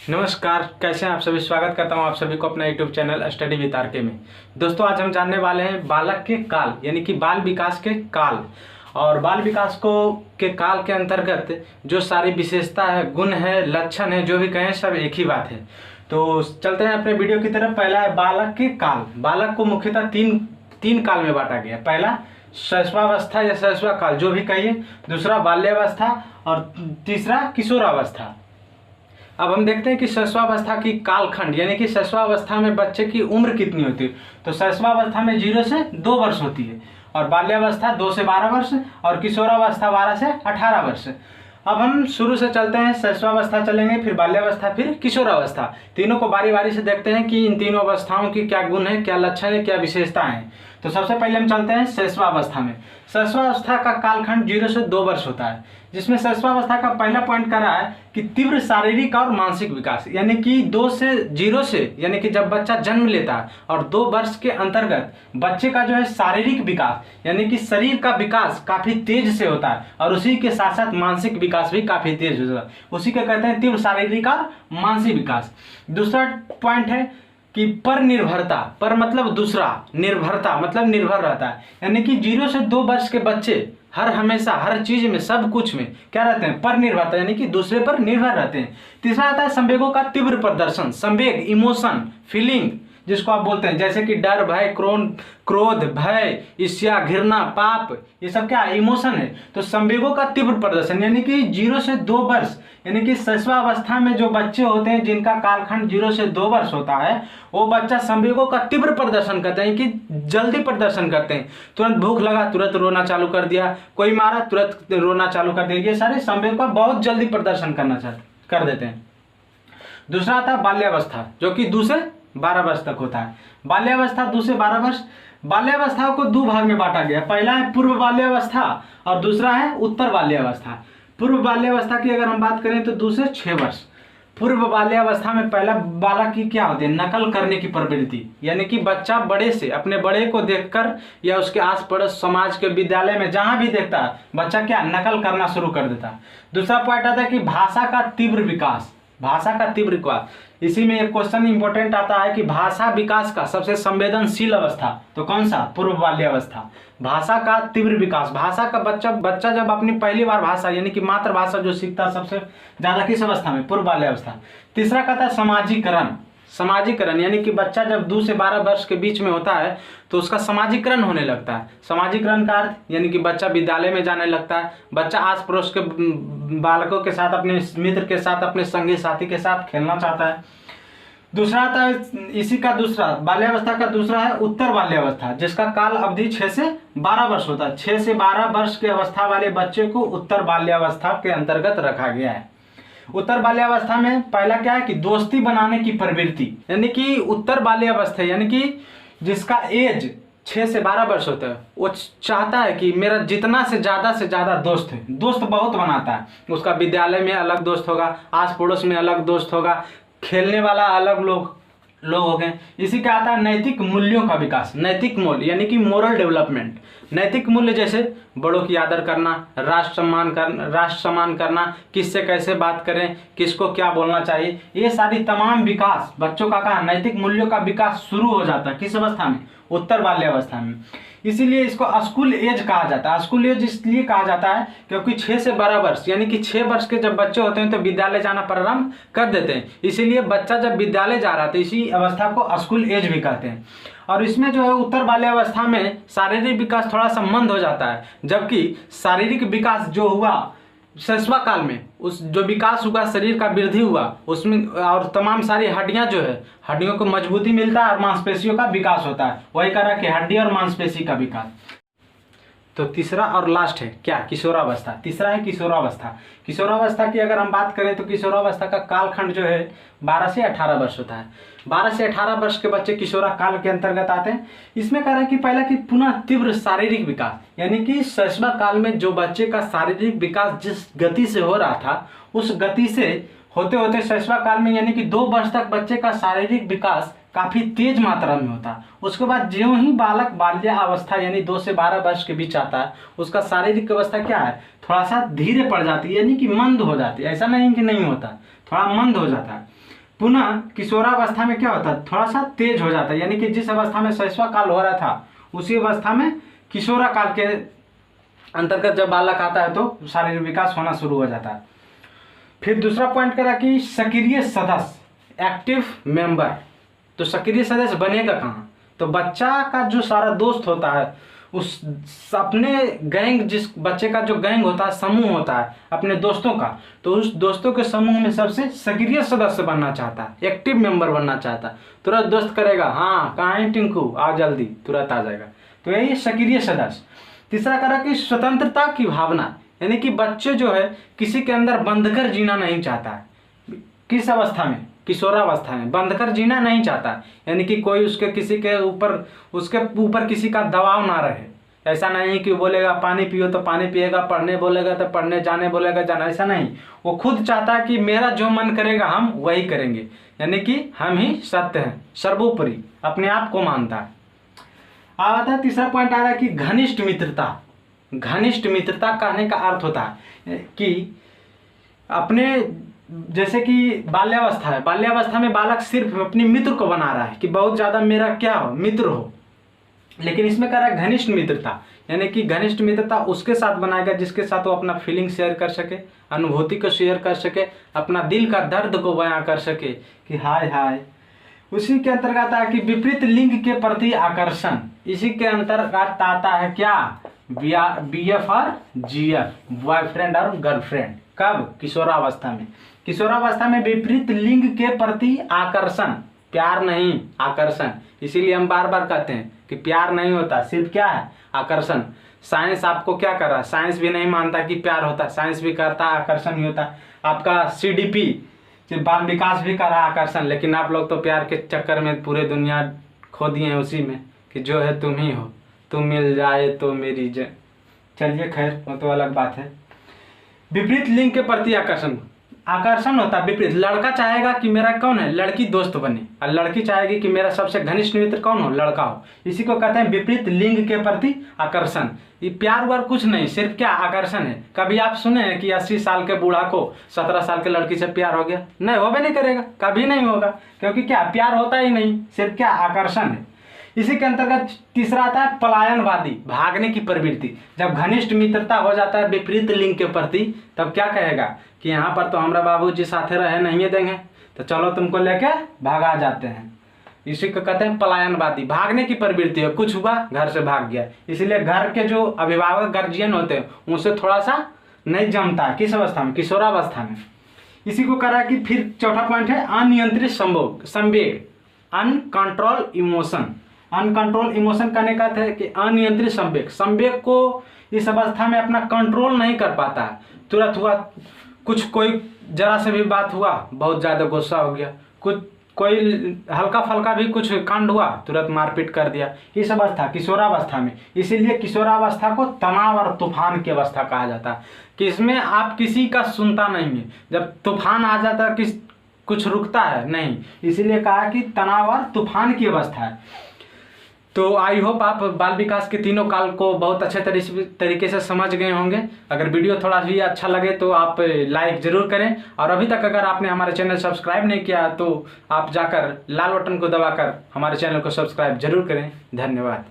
नमस्कार, कैसे हैं आप सभी। स्वागत करता हूं आप सभी को अपना YouTube channel study with RK में। दोस्तों, आज हम जानने वाले हैं बालक के काल यानी कि बाल विकास के काल। और बाल विकास को के काल के अंतर्गत जो सारी विशेषता है, गुण है, लक्षण है, जो भी कहें सब एक ही बात है। तो चलते हैं अपने वीडियो की तरफ। पहला है बालक के काल। बालक को मुख्यतः तीन काल में बांटा गया। पहला शैशवावस्था या शैशवा काल जो भी कहिए, दूसरा बाल्यावस्था और तीसरा किशोरावस्था। अब हम देखते हैं कि शैशवावस्था की कालखंड यानी कि शैशवावस्था में बच्चे की उम्र कितनी होती है। तो शैशवावस्था में 0 से 2 वर्ष होती है और बाल्यावस्था 2 से 12 वर्ष और किशोरावस्था 12 से 18 वर्ष। अब हम शुरू से चलते हैं, शैशवावस्था चलेंगे, फिर बाल्यावस्था, फिर किशोरावस्था। तीनों को बारी बारी से देखते हैं कि इन तीनों अवस्थाओं की क्या गुण है, क्या लक्षण है, क्या विशेषताएं हैं। तो सबसे पहले हम चलते हैं शैशवावस्था में। शैशवावस्था का कालखंड 0 से 2 वर्ष होता है, जिसमें शैशवावस्था का पहला पॉइंट कह रहा है कि तीव्र शारीरिक और मानसिक विकास, यानी कि 0 से यानी कि जब बच्चा जन्म लेता है और 2 वर्ष के अंतर्गत बच्चे का जो है शारीरिक विकास यानी कि शरीर का विकास काफी तेज से होता है और उसी के साथ साथ मानसिक विकास भी काफी तेज होता है। उसी के कहते हैं तीव्र शारीरिक और मानसिक विकास। दूसरा पॉइंट है कि पर निर्भरता, पर मतलब दूसरा, निर्भरता मतलब निर्भर रहता है, यानी कि 0 से 2 वर्ष के बच्चे हमेशा हर चीज में, सब कुछ में क्या रहते हैं, पर निर्भरता यानी कि दूसरे पर निर्भर रहते हैं। तीसरा आता है संवेगों का तीव्र प्रदर्शन। संवेग, इमोशन, फीलिंग जिसको आप बोलते हैं, जैसे कि डर, भय, क्रोध, भय, ईर्ष्या, घृणा, पाप, ये सब क्या इमोशन है। तो संवेगों का तीव्र प्रदर्शन यानी कि 0 से 2 वर्ष यानी कि शैशवावस्था में जो बच्चे होते हैं जिनका कालखंड 0 से 2 वर्ष होता है, वो बच्चा संवेगों का तीव्र प्रदर्शन करते हैं कि जल्दी प्रदर्शन करते हैं। तुरंत भूख लगा तुरंत रोना चालू कर दिया, कोई मारा तुरंत रोना चालू कर दिया। ये सारे संवेग का बहुत जल्दी प्रदर्शन कर देते हैं। दूसरा आता है बाल्यावस्था, जो कि 2 से 12 वर्ष तक होता है। बाल्यावस्था 2 से 12 वर्ष। बाल्यावस्था को 2 भाग में बांटा गया। पहला है पूर्व बाल्यावस्था और दूसरा है उत्तर बाल्यावस्था। पूर्व बाल्यावस्था की अगर हम बात करें तो 2 से 6 वर्ष। पूर्व बाल्यावस्था में पहला बालक की क्या होती है, नकल करने की प्रवृत्ति, यानी कि बच्चा बड़े से, अपने बड़े को देखकर या उसके आस पड़ोस समाज के विद्यालय में जहां भी देखता है, बच्चा क्या नकल करना शुरू कर देता है। दूसरा पॉइंट आता है कि भाषा का तीव्र विकास। भाषा का तीव्र विकास, इसी में एक क्वेश्चन इंपॉर्टेंट आता है कि भाषा विकास का सबसे संवेदनशील अवस्था तो कौन सा, पूर्व बाल्यावस्था। भाषा का तीव्र विकास, भाषा का बच्चा जब अपनी पहली बार भाषा यानी कि मातृभाषा जो सीखता है सबसे ज्यादा किस अवस्था में, पूर्व बाल्यावस्था। तीसरा कहता है समाजीकरण यानी कि बच्चा जब 2 से 12 वर्ष के बीच में होता है तो उसका समाजीकरण होने लगता है। समाजीकरण का अर्थ यानी कि बच्चा विद्यालय में जाने लगता है, बच्चा आस पड़ोस के बालकों के साथ, अपने मित्र के साथ, अपने संगी साथी के साथ खेलना चाहता है। दूसरा आता है इसी का दूसरा बाल्यावस्था का दूसरा है उत्तर बाल्यावस्था, जिसका काल अवधि 6 से 12 वर्ष होता है। 6 से 12 वर्ष के अवस्था वाले बच्चे को उत्तर बाल्यावस्था के अंतर्गत रखा गया है। उत्तर बाल्यावस्था में पहला क्या है कि दोस्ती बनाने की प्रवृत्ति, यानी कि उत्तर बाल्यावस्था यानी कि जिसका एज 6 से 12 वर्ष होता है, वो चाहता है कि मेरा जितना से ज्यादा दोस्त है, दोस्त बहुत बनाता है। उसका विद्यालय में अलग दोस्त होगा, आस पड़ोस में अलग दोस्त होगा, खेलने वाला अलग लोग हो गए। इसी का आता है नैतिक मूल्यों का विकास। नैतिक मूल्य यानी कि मोरल डेवलपमेंट। नैतिक मूल्य जैसे बड़ों की आदर करना, राष्ट्र सम्मान करना, किससे कैसे बात करें, किसको क्या बोलना चाहिए, ये सारी तमाम विकास बच्चों का कहा, नैतिक मूल्यों का विकास शुरू हो जाता है किस अवस्था में, उत्तर बाल्यावस्था में। इसीलिए इसको स्कूल एज कहा जाता है। स्कूल एज इसलिए कहा जाता है क्योंकि 6 से 12 वर्ष यानी कि 6 वर्ष के जब बच्चे होते हैं तो विद्यालय जाना प्रारंभ कर देते हैं। इसीलिए बच्चा जब विद्यालय जा रहा था, इसी अवस्था को स्कूल एज भी कहते हैं। और इसमें जो है उत्तर बाल्यावस्था में शारीरिक विकास थोड़ा सा मंद हो जाता है, जबकि शारीरिक विकास जो हुआ शैशवा काल में, उस जो विकास हुआ, शरीर का वृद्धि हुआ उसमें, और तमाम सारी हड्डियां जो है, हड्डियों को मजबूती मिलता है और मांसपेशियों का विकास होता है। वही कह रहा है कि हड्डी और मांसपेशी का विकास। तो तीसरा और लास्ट है क्या, किशोरावस्था। तीसरा है किशोरावस्था। किशोरावस्था की अगर हम बात करें तो किशोरावस्था का कालखंड जो है 12 से 18 वर्ष होता है। 12 से 18 वर्ष के बच्चे किशोरा काल के अंतर्गत आते हैं। इसमें कह रहा है कि पहला कि पुनः तीव्र शारीरिक विकास, यानी कि शैशवा काल में जो बच्चे का शारीरिक विकास जिस गति से हो रहा था, उस गति से होते होते शैशवा काल में यानी कि 2 वर्ष तक बच्चे का शारीरिक विकास काफी तेज मात्रा में होता है। उसके बाद ज्यों ही बालक बाल्यावस्था यानी 2 से 12 वर्ष के बीच आता है, उसका शारीरिक अवस्था क्या है, थोड़ा सा धीरे पड़ जाती है, यानी कि मंद हो जाती है। ऐसा नहीं कि नहीं होता, थोड़ा मंद हो जाता है। पुनः किशोरावस्था में क्या होता है, थोड़ा सा तेज हो जाता है, यानी कि जिस अवस्था में शैशव काल हो रहा था उसी अवस्था में किशोरा काल के अंतर्गत जब बालक आता है तो शारीरिक विकास होना शुरू हो जाता है। फिर दूसरा पॉइंट करा कि सक्रिय सदस्य, एक्टिव मेंबर। तो सक्रिय सदस्य बनेगा कहाँ, तो बच्चा का जो सारा दोस्त होता है, उस अपने गैंग, जिस बच्चे का जो गैंग होता है, समूह होता है अपने दोस्तों का, तो उस दोस्तों के समूह में सबसे सक्रिय सदस्य बनना चाहता है, एक्टिव मेंबर बनना चाहता है। तुरंत दोस्त करेगा, हाँ कहाँ है टिंकू, आ जल्दी, तुरंत आ जाएगा। तो यही सक्रिय सदस्य। तीसरा करा कि स्वतंत्रता की भावना, यानी कि बच्चे जो है किसी के अंदर बंधकर जीना नहीं चाहता है। किस अवस्था में, किशोरावस्था में बंधकर जीना नहीं चाहता, यानी कि कोई उसके उसके ऊपर किसी का दबाव ना रहे। ऐसा नहीं कि बोलेगा पानी पियो तो पानी पिएगा, पढ़ने बोलेगा तो पढ़ने, जाने बोलेगा जाना, ऐसा नहीं। वो खुद चाहता है कि मेरा जो मन करेगा हम वही करेंगे, यानी कि हम ही सत्य हैं, सर्वोपरि अपने आप को मानता है। आता है तीसरा पॉइंट आ रहा है कि घनिष्ठ मित्रता। घनिष्ठ मित्रता कहने का अर्थ होता है कि अपने, जैसे कि बाल्यावस्था है, बाल्यावस्था में बालक सिर्फ अपने मित्र को बना रहा है कि बहुत ज़्यादा मेरा क्या हो, मित्र हो, लेकिन इसमें कह रहा है घनिष्ठ मित्रता, यानी कि घनिष्ठ मित्रता उसके साथ बनाएगा जिसके साथ वो अपना फीलिंग शेयर कर सके, अनुभूति को शेयर कर सके, अपना दिल का दर्द को बयां कर सके कि हाय हाय। उसी के अंतर्गत आता है कि विपरीत लिंग के प्रति आकर्षण। इसी के अंतर्गत आता है क्या, BF और GF, बॉयफ्रेंड और गर्लफ्रेंड। कब, किशोरावस्था में। किशोरावस्था में विपरीत लिंग के प्रति आकर्षण, प्यार नहीं, आकर्षण। इसीलिए हम बार बार कहते हैं कि प्यार नहीं होता, सिर्फ क्या है, आकर्षण। साइंस आपको क्या कर रहा है, साइंस भी नहीं मानता कि प्यार होता, साइंस भी करता है आकर्षण ही होता। आपका CDP बाल विकास भी कर रहा है आकर्षण, लेकिन आप लोग तो प्यार के चक्कर में पूरे दुनिया खो दिए हैं उसी में कि जो है तुम ही हो, तुम मिल जाए तो मेरी चलिए खैर वो तो अलग बात है। विपरीत लिंग के प्रति आकर्षण, आकर्षण होता है विपरीत। लड़का चाहेगा कि मेरा कौन है, लड़की दोस्त बने, और लड़की चाहेगी कि मेरा सबसे घनिष्ठ मित्र कौन हो, लड़का हो। इसी को कहते हैं विपरीत लिंग के प्रति आकर्षण। ये प्यार व्यार कुछ नहीं, सिर्फ क्या, आकर्षण है। कभी आप सुने हैं कि 80 साल के बूढ़ा को 17 साल के लड़की से प्यार हो गया? नहीं, वो भी नहीं करेगा, कभी नहीं होगा, क्योंकि क्या, प्यार होता ही नहीं, सिर्फ क्या, आकर्षण है। इसी के अंतर्गत तीसरा आता है पलायनवादी, भागने की प्रवृत्ति। जब घनिष्ठ मित्रता हो जाता है विपरीत लिंग के प्रति, तब क्या कहेगा कि यहाँ पर तो हमारा बाबूजी साथे रहे नहीं देंगे, तो चलो तुमको लेके भागा जाते हैं। इसी को कहते हैं पलायनवादी, भागने की प्रवृत्ति है, कुछ हुआ घर से भाग गया। इसलिए घर के जो अभिभावक, गार्जियन होते हैं, उनसे थोड़ा सा नहीं जमता है। किस अवस्था में, किशोरावस्था में। इसी को करा कि फिर चौथा पॉइंट है अनियंत्रित संवेग, अनकंट्रोल इमोशन। अनकंट्रोल इमोशन कहने का है कि अनियंत्रित संवेग, संवेग को इस अवस्था में अपना कंट्रोल नहीं कर पाता है। तुरंत हुआ कुछ, कोई जरा से भी बात हुआ बहुत ज़्यादा गुस्सा हो गया, कुछ कोई हल्का फल्का भी कुछ कांड हुआ तुरंत मारपीट कर दिया। इस अवस्था, किशोरावस्था में। इसीलिए किशोरावस्था को तनाव और तूफान की अवस्था कहा जाता है, कि इसमें आप किसी का सुनता नहीं है। जब तूफान आ जाता है, किस कुछ रुकता है नहीं, इसीलिए कहा कि तनाव और तूफान की अवस्था है। तो आई होप आप बाल विकास के तीनों काल को बहुत अच्छे तरीके से समझ गए होंगे। अगर वीडियो थोड़ा भी अच्छा लगे तो आप लाइक ज़रूर करें, और अभी तक अगर आपने हमारे चैनल सब्सक्राइब नहीं किया तो आप जाकर लाल बटन को दबाकर हमारे चैनल को सब्सक्राइब जरूर करें। धन्यवाद।